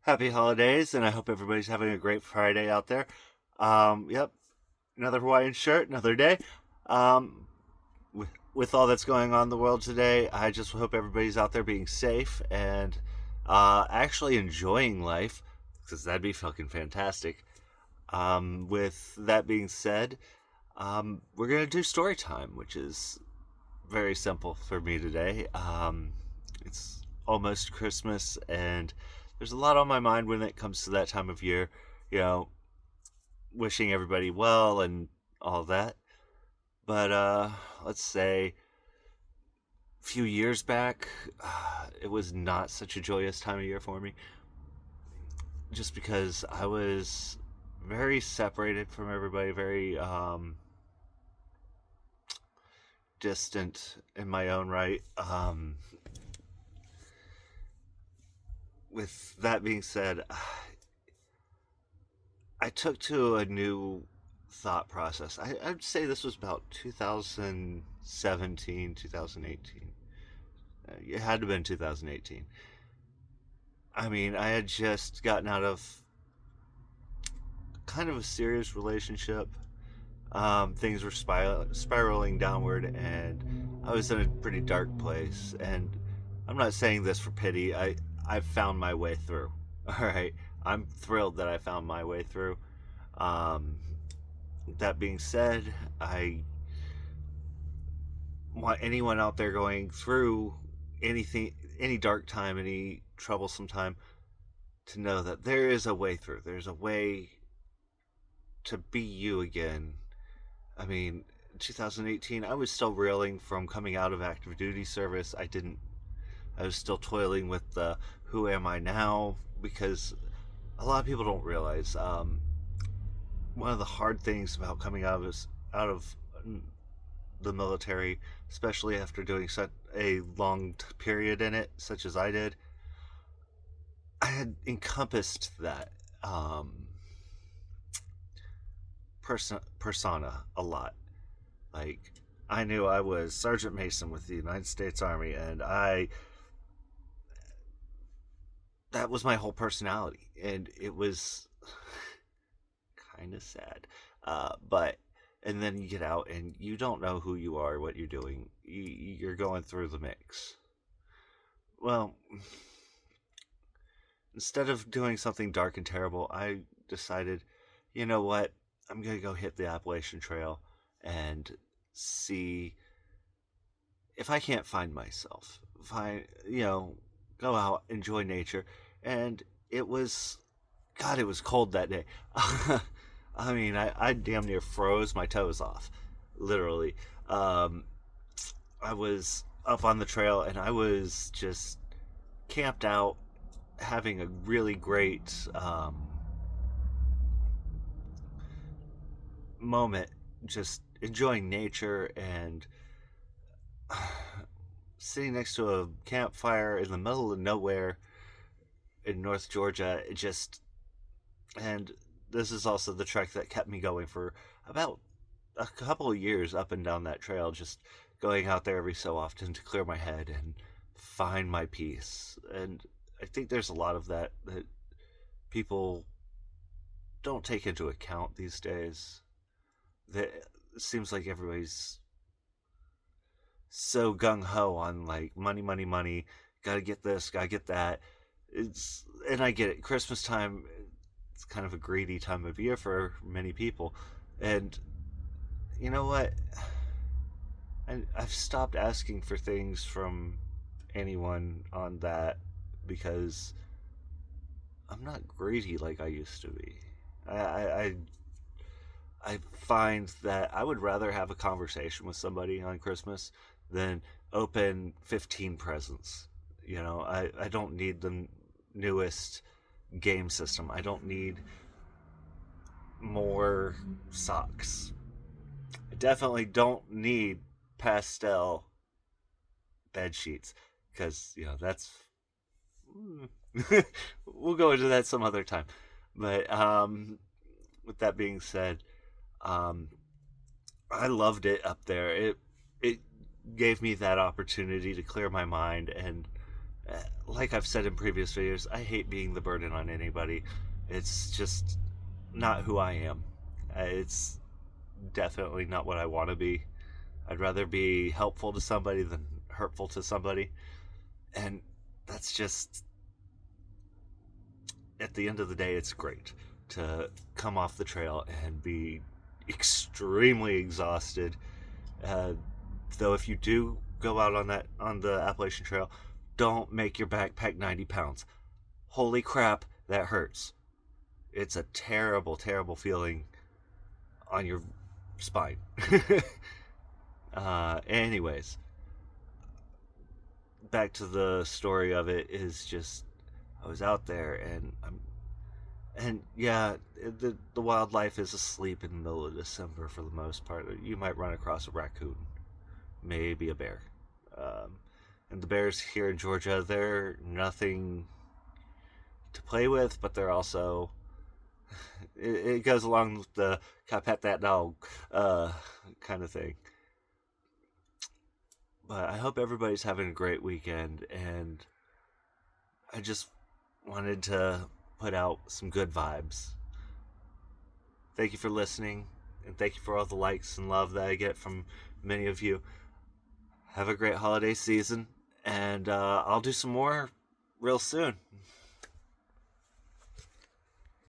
Happy holidays, and I hope everybody's having a great Friday out there. Yep, another Hawaiian shirt, another day. Um, with all that's going on in the world today, I just hope everybody's out there being safe and actually enjoying life, because that'd be fucking fantastic. With that being said, we're gonna do story time, which is very simple for me today. It's almost Christmas, and there's a lot on my mind when it comes to that time of year. You know, wishing everybody well and all that. But let's say a few years back, it was not such a joyous time of year for me, just because I was very separated from everybody, very distant in my own right. With that being said, I took to a new thought process. I'd say this was about 2017, 2018. It had to have been 2018. I mean, I had just gotten out of kind of a serious relationship. Things were spiraling downward, and I was in a pretty dark place. And I'm not saying this for pity. I found my way through. All right, I'm thrilled that I found my way through. Um, that being said, I want anyone out there going through anything, any dark time, any troublesome time, to know that there is a way through. There's a way to be you again. I mean, 2018, I was still reeling from coming out of active duty service. I was still toiling with the who am I now, because a lot of people don't realize one of the hard things about coming out of the military, especially after doing such a long period in it, such as I did, I had encompassed that persona a lot. Like, I knew I was Sergeant Mason with the United States Army, and I that was my whole personality, and it was kind of sad. But and then you get out and you don't know who you are, what you're doing. You're going through the mix. Well, instead of doing something dark and terrible, I decided, you know what? I'm gonna go hit the Appalachian Trail and see if I can't find myself. Find, go out, enjoy nature, and it was, God, it was cold that day. I mean, I damn near froze my toes off, literally. Um, I was up on the trail and I was just camped out, having a really great moment, just enjoying nature and sitting next to a campfire in the middle of nowhere in North Georgia. It just, and this is also the trek that kept me going for about a couple of years up and down that trail, just going out there every so often to clear my head and find my peace. And I think there's a lot of that people don't take into account these days. That it seems like everybody's so gung ho on like money, money, money. Gotta get this, gotta get that. And I get it. Christmas time, it's kind of a greedy time of year for many people, and you know what? I've stopped asking for things from anyone on that, because I'm not greedy like I used to be. I find that I would rather have a conversation with somebody on Christmas than open 15 presents. I don't need the newest game system. I don't need more socks. I definitely don't need pastel bed sheets, because that's we'll go into that some other time. But with that being said, um, I loved it up there. It gave me that opportunity to clear my mind Like I've said in previous videos, I hate being the burden on anybody. It's just not who I am. It's definitely not what I want to be. I'd rather be helpful to somebody than hurtful to somebody. And that's just, at the end of the day, it's great to come off the trail and be extremely exhausted. Uh, though if you do go out on the Appalachian Trail, don't make your backpack 90 pounds. Holy crap, that hurts. It's a terrible, terrible feeling on your spine. Anyways, back to the story of it is just I was out there and yeah, the wildlife is asleep in the middle of December for the most part. You might run across a raccoon, maybe a bear. Um, and the bears here in Georgia, they're nothing to play with, but they're also it goes along with the "can I pet that dog" kind of thing. But I hope everybody's having a great weekend, and I just wanted to put out some good vibes. Thank you for listening, and thank you for all the likes and love that I get from many of you. Have a great holiday season, and I'll do some more real soon.